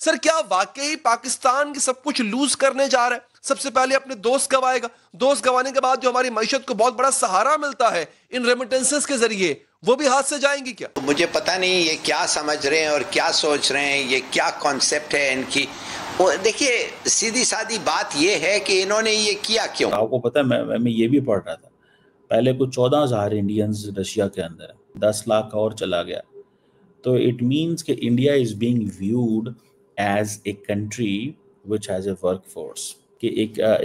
Sir क्या वाकई पाकिस्तान की सब कुछ लूज करने जा रहा है? सबसे पहले अपने दोस्त गवाएगा, दोस्त गंवाने के बाद जो हमारी मईशत को बहुत बड़ा सहारा मिलता है इन रेमिटेंसेस के जरिए, वो भी हाथ से जाएंगी क्या? मुझे पता नहीं ये क्या समझ रहे हैं और क्या सोच रहे हैं, ये क्या कॉन्सेप्ट है इनकी। वो देखिए, सीधी सादी बात ये है कि इन्होंने ये किया क्यों। आपको पता है, मैं ये भी पढ़ रहा था, पहले कुछ 14,000 इंडियंस रशिया के अंदर है, 10 लाख और चला गया। तो इट मीन्स कि India is being viewed as a country which has a work force, कि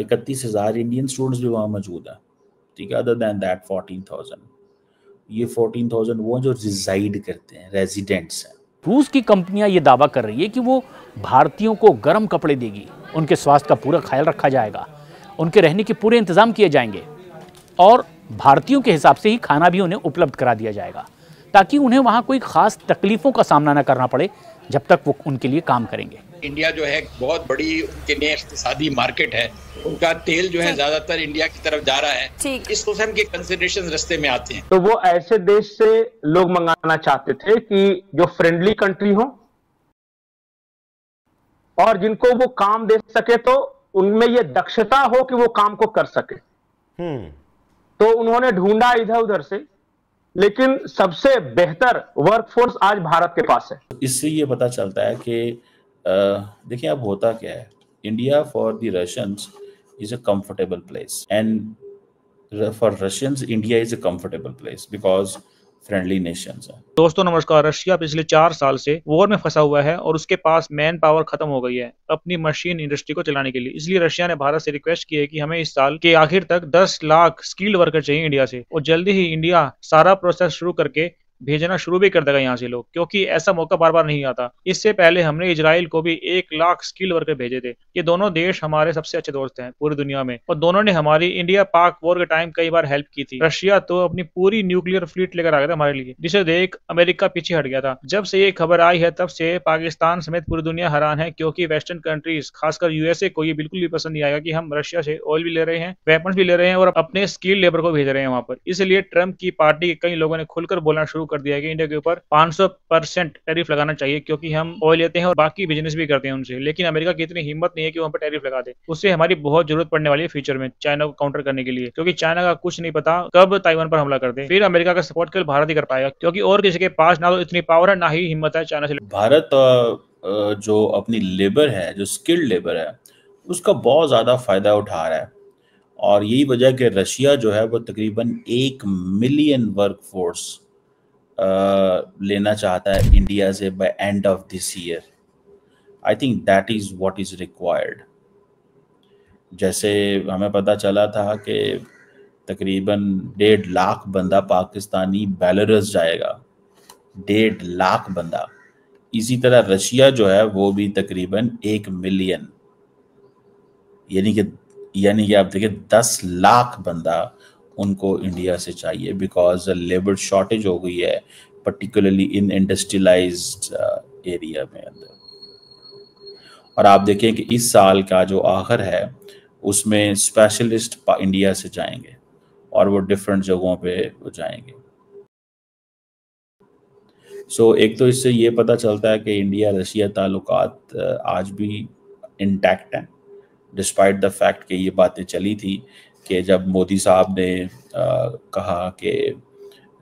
31,000 इंडियन स्टूडेंट्स भी वहाँ मौजूद है, ठीक है। अदर दैन दैट 14,000, ये 14,000 वो जो रिजाइड करते हैं, रेजिडेंट्स हैं। रूस की कंपनियां ये दावा कर रही है कि वो भारतीयों को गर्म कपड़े देगी, उनके स्वास्थ्य का पूरा ख्याल रखा जाएगा, उनके रहने के पूरे इंतजाम किए जाएंगे और भारतीयों के हिसाब से ही खाना भी उन्हें उपलब्ध करा दिया जाएगा, ताकि उन्हें वहाँ कोई खास तकलीफों का सामना न करना पड़े जब तक वो उनके लिए काम करेंगे। इंडिया जो है बहुत बड़ी उनके लिए इक्तिसादी मार्केट है, उनका तेल जो है ज्यादातर इंडिया की तरफ जा रहा है, इस किस्म के कंसिडरेशन रास्ते में आते हैं। तो वो ऐसे देश से लोग मंगाना चाहते थे कि जो फ्रेंडली कंट्री हो और जिनको वो काम दे सके, तो उनमें ये दक्षता हो कि वो काम को कर सके। तो उन्होंने ढूंढा इधर उधर से, लेकिन सबसे बेहतर वर्कफोर्स आज भारत के पास है। इससे ये पता चलता है कि देखिए अब होता क्या है, India for the Russians is a comfortable place and for Russians India is a comfortable place because friendly Nations हैं। दोस्तों नमस्कार। रशिया पिछले 4 साल से वॉर में फंसा हुआ है और उसके पास मैन पावर खत्म हो गई है अपनी मशीन इंडस्ट्री को चलाने के लिए। इसलिए रशिया ने भारत से रिक्वेस्ट की है कि हमें इस साल के आखिर तक 10 लाख स्किल्ड वर्कर चाहिए इंडिया से, और जल्दी ही इंडिया सारा प्रोसेस शुरू करके भेजना शुरू भी कर देगा यहाँ से लोग, क्योंकि ऐसा मौका बार बार नहीं आता। इससे पहले हमने इजराइल को भी 1 लाख स्किल्ड वर्कर भेजे थे। ये दोनों देश हमारे सबसे अच्छे दोस्त हैं पूरी दुनिया में, और दोनों ने हमारी इंडिया पाक वॉर के टाइम कई बार हेल्प की थी। रशिया तो अपनी पूरी न्यूक्लियर फ्लीट लेकर आ गया था हमारे लिए, जिसे देख अमेरिका पीछे हट गया था। जब से ये खबर आई है तब से पाकिस्तान समेत पूरी दुनिया हैरान है, क्योंकि वेस्टर्न कंट्रीज खासकर यूएसए को ये बिल्कुल भी पसंद नहीं आएगा कि हम रशिया से ऑयल भी ले रहे हैं, वेपन्स भी ले रहे हैं और अपने स्किल्ड लेबर को भेज रहे हैं वहां पर। इसलिए ट्रम्प की पार्टी के कई लोगों ने खुलकर बोलना शुरू कर दिया है कि इंडिया के ऊपर 500% टैरिफ लगाना चाहिए, क्योंकि हम ऑयल लेते हैं और बाकी बिजनेस भी करते हैं उनसे। लेकिन अमेरिका की इतनी हिम्मत नहीं है कि वो हम पर टैरिफ लगा दे। उससे हमारी बहुत जरूरत पड़ने वाली है फ्यूचर में चाइना को काउंटर करने के लिए, क्योंकि चाइना का कुछ नहीं पता कब ताइवान पर हमला कर दे। फिर अमेरिका का सपोर्ट केवल भारत ही कर पाएगा, क्योंकि और किसी के पास ना तो इतनी पावर है ना ही हिम्मत है चाइना से। भारत जो अपनी लेबर है, जो स्किल्ड लेबर है, उसका बहुत ज्यादा फायदा उठा रहा है, और यही वजह कि रशिया जो है वो तकरीबन 1 मिलियन वर्क फोर्स लेना चाहता है इंडिया से by end of this year. I think that is what is required. जैसे हमें पता चला था कि तकरीबन 1.5 लाख बंदा पाकिस्तानी बेलारूस जाएगा, 1.5 लाख बंदा। इसी तरह रशिया जो है वो भी तकरीबन 1 मिलियन, यानी कि आप देखिए 10 लाख बंदा उनको इंडिया से चाहिए, बिकॉज लेबर शॉर्टेज हो गई है, पर्टिकुलरली इन इंडस्ट्रियलाइज्ड एरिया में अंदर। और आप देखें कि इस साल का जो आखिर है उसमें स्पेशलिस्ट इंडिया से जाएंगे और वो डिफरेंट जगहों पे वो जाएंगे। सो एक तो इससे ये पता चलता है कि इंडिया रशिया ताल्लुकात आज भी इंटैक्ट हैं, डिस्पाइट द फैक्ट कि ये बातें चली थी कि जब मोदी साहब ने कहा कि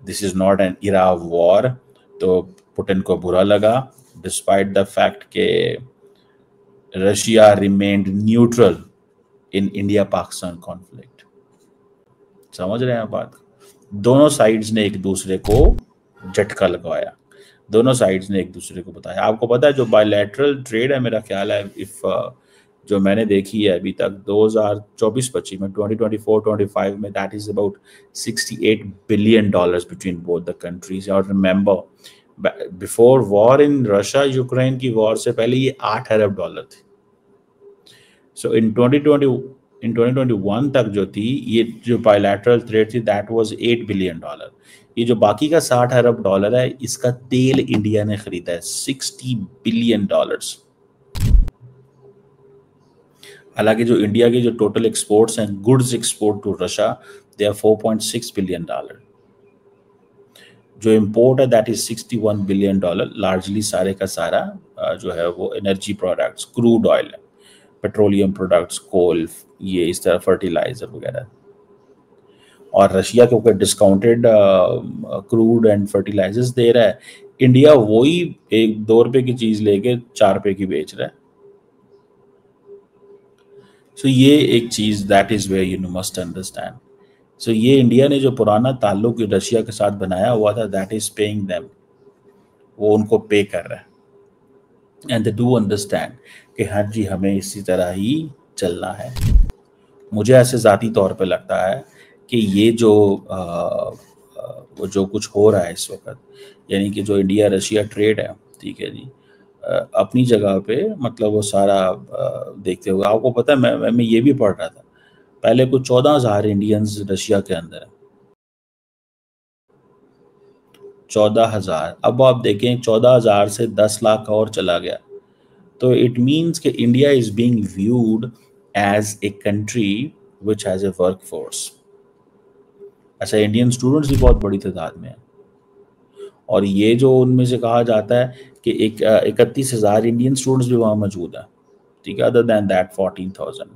this is not an era of war, तो पुतिन को बुरा लगा, डिस्पाइट द फैक्ट कि Russia remained neutral in India Pakistan conflict. समझ रहे हैं बात? दोनों साइड्स ने एक दूसरे को झटका लगवाया, दोनों साइड्स ने एक दूसरे को बताया। आपको पता है जो बायलैटरल ट्रेड है, मेरा ख्याल है इफ जो मैंने देखी है अभी तक 2024-25 में, 2024-25 में, that is about $68 billion between both the countries. और remember before war in Russia Ukraine की वॉर से पहले ये $8 अरब थी। सो इन 2021 तक जो थी ये जो बायलैटरल ट्रेड थी दैट वाज $8 बिलियन। ये जो बाकी का $60 अरब है, इसका तेल इंडिया ने खरीदा है $60 बिलियन। हालांकि जो इंडिया के जो टोटल एक्सपोर्ट्स हैं, goods export to Russia, they are $4.6 billion. जो इंपोर्ट है दैट इज $61 बिलियन, लार्जली सारे का सारा जो है वो एनर्जी प्रोडक्ट्स, क्रूड ऑयल है, पेट्रोलियम प्रोडक्ट्स, कोल, ये इस तरह फर्टिलाइजर वगैरह, और रशिया के ऊपर डिस्काउंटेड क्रूड एंड फर्टिलाइजर्स दे रहा है। इंडिया वही 1-2 रुपए की चीज लेके 4 रुपए की बेच रहा है। सो ये एक चीज that is where you must understand. So ये इंडिया ने जो पुराना ताल्लुक रशिया के साथ बनाया हुआ था, दैट इज पेइंग देम, वो उनको पे कर रहा है, एंड दे डू अंडरस्टैंड कि हाँ जी हमें इसी तरह ही चलना है। मुझे ऐसे ज़ाती तौर पे लगता है कि ये जो कुछ हो रहा है इस वक्त, यानी कि जो इंडिया रशिया ट्रेड है, ठीक है जी, अपनी जगह पे मतलब वो सारा देखते हुए, आपको पता है मैं ये भी पढ़ रहा था, पहले कुछ 14,000 इंडियंस रशिया के अंदर है, 14,000। अब आप देखें 14,000 से 10 लाख और चला गया, तो इट मीन्स कि India is being viewed as a country which has a work force. अच्छा, इंडियन स्टूडेंट्स भी बहुत बड़ी तादाद में है, और ये जो उनमें से कहा जाता है कि 31,000 इंडियन स्टूडेंट्स भी वहाँ मौजूद है, ठीक है, अदर दैन दैट 14,000।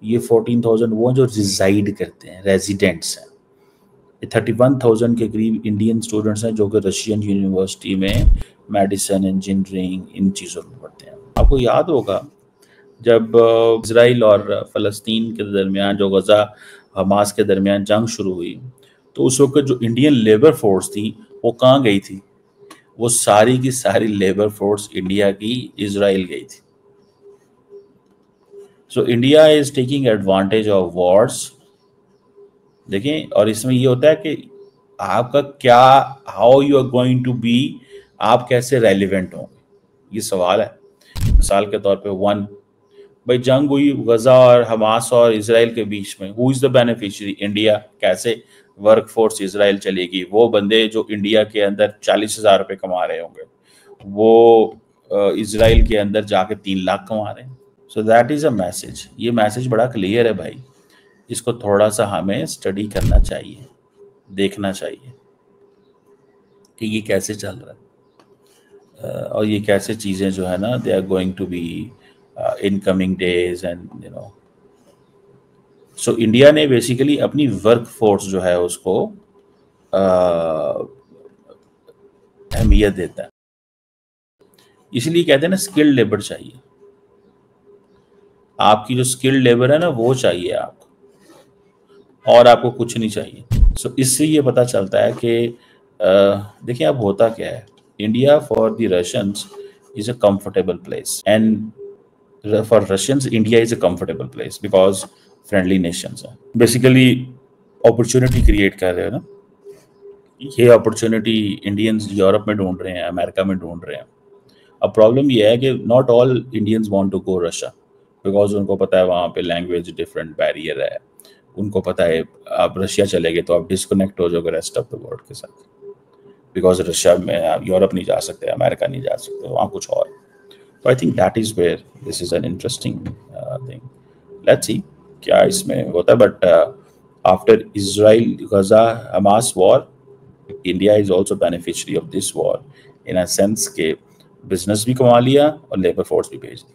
ये 14,000 वो जो रिजाइड करते हैं, रेजिडेंट्स हैं। 31,000 के करीब इंडियन स्टूडेंट्स हैं जो कि रशियन यूनिवर्सिटी में मेडिसिन, इंजीनियरिंग, इन चीज़ों में पढ़ते हैं। आपको याद होगा जब इजराइल और फ़लस्तीन के दरमियान, जो गज़ा हमास के दरमियान जंग शुरू हुई, तो उस वक्त जो इंडियन लेबर फोर्स थी वो कहाँ गई थी? वो सारी की सारी लेबर फोर्स इंडिया की इजराइल गई थी। So India is taking advantage of wars. देखें, और इसमें ये होता है कि आपका क्या, how you are going to be, आप कैसे रेलिवेंट होंगे, ये सवाल है। मिसाल के तौर पे भाई जंग हुई गजा और हमास और इजराइल के बीच में, who is the beneficiary? India. कैसे वर्क फोर्स इजराइल चलेगी? वो बंदे जो इंडिया के अंदर 40,000 रुपये कमा रहे होंगे, वो इजराइल के अंदर जाके 3 लाख कमा रहे हैं। So that is a message. ये मैसेज बड़ा क्लियर है भाई, इसको थोड़ा सा हमें स्टडी करना चाहिए, देखना चाहिए कि ये कैसे चल रहा है, और ये कैसे चीज़ें जो है ना, they are going to be in coming days, and you know. So India ने बेसिकली अपनी वर्क फोर्स जो है उसको अहमियत देता है, इसलिए कहते हैं ना स्किल्ड लेबर चाहिए। आपकी जो स्किल्ड लेबर है ना वो चाहिए आपको, और आपको कुछ नहीं चाहिए। सो इससे ये पता चलता है कि देखिए अब होता क्या है, India for the Russians is a comfortable place, and for Russians India is a comfortable place because friendly Nations है। बेसिकली अपॉर्चुनिटी क्रिएट कर रहे हो ना, ये अपॉर्चुनिटी इंडियंस यूरोप में ढूंढ रहे हैं, अमेरिका में ढूंढ रहे हैं। अब प्रॉब्लम ये है कि not all Indians want to go Russia, because उनको पता है वहाँ पे लैंग्वेज डिफरेंट बैरियर है, उनको पता है आप रशिया चले गए तो आप डिस्कनेक्ट हो जाओगे रेस्ट ऑफ द वर्ल्ड के साथ, बिकॉज रशिया में आप यूरोप नहीं जा सकते, अमेरिका नहीं जा सकते, वहाँ कुछ और। तो I think that is where this is an interesting thing. Let's see क्या इसमें होता है, but after Israel Gaza Hamas war, India is also beneficiary of this war in a sense के बिजनेस भी कमा लिया और लेबर फोर्स भी भेज दी।